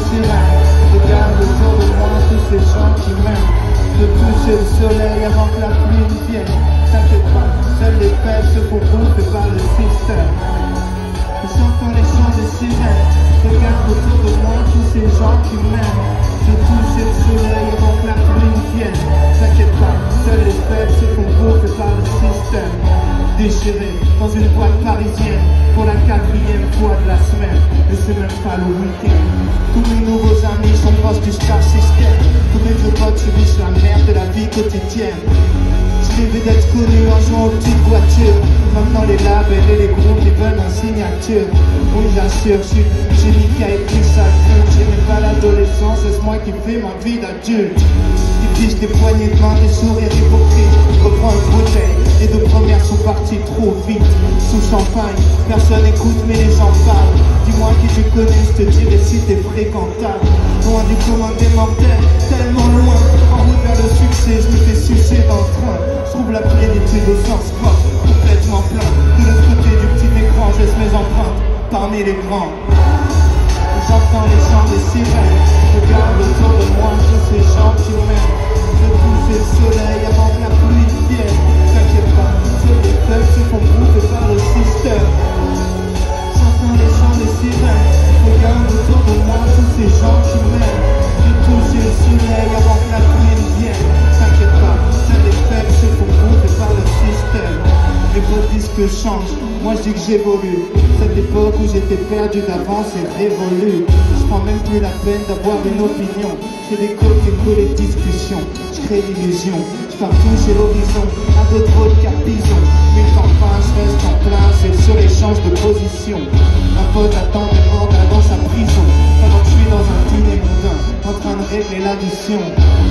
sirènes. Regarde autour de moi tous ces gens qui m'aiment. De toucher le soleil avant que la pluie ne vienne. T'inquiète pas, seuls les faibles se font bouffer par le système. J'entends les chants des sirènes. Regarde autour de moi tous ces gens qui m'aiment. De toucher le soleil avant que la pluie ne vienne. T'inquiète pas, seuls les faibles se font bouffer par le système. Déchiré dans une boîte parisienne pour la 4e fois de la semaine. Et c'est même pas le week-end. Tous mes nouveaux amis sont proches du star system. Tous mes vieux potes subissent la merde de la vie quotidienne. Je rêvais d'être connu en jouant aux petites voitures. Maintenant les labels et les groupes ils veulent ma signature. Oui j'assure, je suis génie qui a écrit ça. J'aimais pas l'adolescence, c'est moi qui fais ma vie d'adulte. Ils fichent des poignées de main, des sourires hypocrites. Reprends une bouteille, les 2 premières sont parties trop vite. Sous champagne, personne écoute mais les gens parlent. Dis-moi qui tu connais, je te dirai si t'es fréquentable. Loin du commun des mortels, tellement loin. En route vers le succès, je me fais sucer dans le train. Je trouve la plénitude au sens propre, complètement plein. De l'autre côté du petit écran, je laisse mes empreintes parmi les grands. J'entends les chants des sirènes. Regarde autour de moi tous ces gens qui m'aiment. Je touche le soleil avant que la pluie vienne. T'inquiète pas, seuls les faibles se font bouffer par le système. J'entends les chants des sirènes. Regarde autour de moi tous ces gens qui m'aiment. Je touche le soleil avant que la pluie vienne. T'inquiète pas, seuls les faibles se font bouffer par le système. Les beaux disques changent, moi je dis que j'évolue. Cette époque où j'étais perdu d'avance est révolue. Je prends même plus la peine d'avoir une opinion. Je fais des copies-coller les discussions. Je crée l'illusion, je pars toucher l'horizon. À d'autres autres capison. Mais enfin je reste en place et le soleil change de position. Ma pote attend des morts dans sa prison. Pendant que je suis dans un dîner mondain, en train de régler l'addition.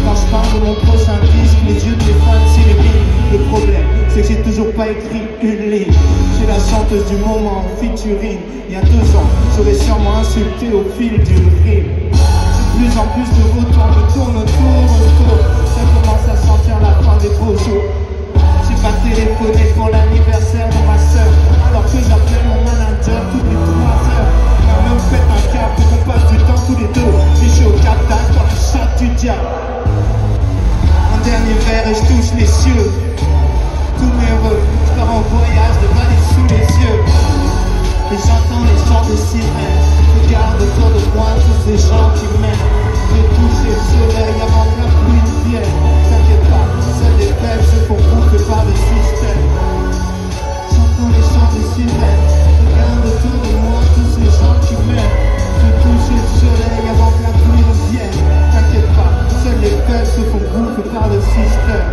Quand je parle de mon prochain disque, les yeux de mes fans s'illuminent. Le problème, c'est que j'ai toujours pas écrit une ligne. J'ai la chanteuse du moment en featuring. Il y a 2 ans, j'aurais sûrement insulté au fil d'une rime. De plus en plus de retours me tournent autour. Ça commence à sentir la fin des beaux jours. J'ai pas téléphoné pour l'anniversaire de ma soeur, alors que j'appelle mon manager toutes les 3 heures. On a même fait un cap pour qu'on passe du temps tous les deux. Et je suis au Cap d'Agde dans la chatte du diable. Un dernier verre et je touche les cieux. Tous mes heureux, je pars en voyage, de balai sous les yeux. Et j'entends les chants des sirènes. Regarde autour de moi tous ces gens qui m'aiment. J'ai touché le soleil avant que la pluie vienne. T'inquiète pas, seuls les faibles se font bouffer par le système. J'entends les chants des sirènes. Regarde autour de moi tous ces gens qui m'aiment. J'ai touché le soleil avant que la pluie vienne. T'inquiète pas, seuls les faibles se font bouffer par le système.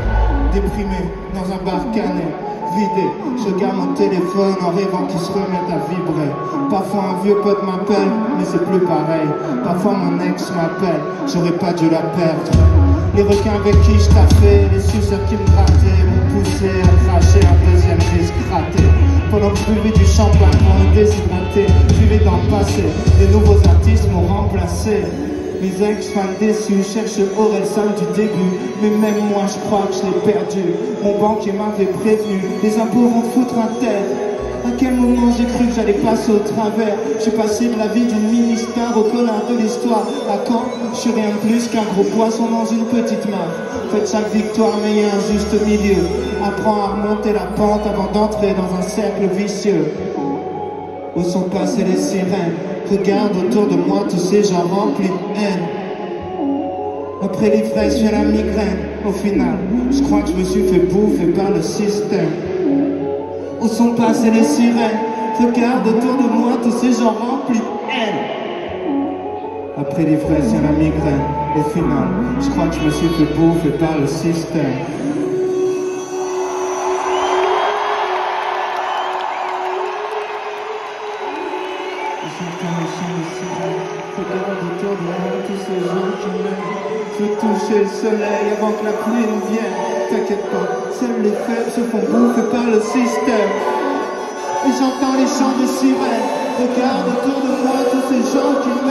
Déprimé dans un bar canet, vidé, je garde mon téléphone en rêvant qu'il se remette à vibrer. Parfois un vieux pote m'appelle, mais c'est plus pareil. Parfois mon ex m'appelle, j'aurais pas dû la perdre. Les requins avec qui je taffais, les suceurs qui me grattaient, m'ont poussé à cracher un 2e disque raté. Pendant que je buvais du champagne, on déshydraté, je vivais dans le passé, les nouveaux artistes m'ont remplacé. Mes ex-fans déçus cherchent Aurel Sam du début. Mais même moi je crois que je l'ai perdu. Mon banquier m'avait prévenu, les impôts vont foutre un tête. À quel moment j'ai cru que j'allais passer au travers? J'ai passé de la vie d'une mini-star au connard de l'histoire. À quand? Je suis rien de plus qu'un gros poisson dans une petite main. Faites chaque victoire mais il y a un juste milieu. Apprends à remonter la pente avant d'entrer dans un cercle vicieux. Où sont passées les sirènes? Regarde autour de moi tous ces gens remplis de haine. Après l'ivresse vient la migraine. Au final, je crois que je me suis fait bouffer par le système. Où sont passées les sirènes? Regarde autour de moi tous ces gens remplis de haine. Après l'ivresse vient la migraine. Au final, je crois que je me suis fait bouffer par le système. Regarde autour de moi tous ces gens qui m'aiment. Je veux toucher le soleil avant que la pluie ne vienne. T'inquiète pas, seuls les faibles se font bouffer par le système. Et j'entends les chants des sirènes. Regarde autour de moi tous ces gens qui m'aiment.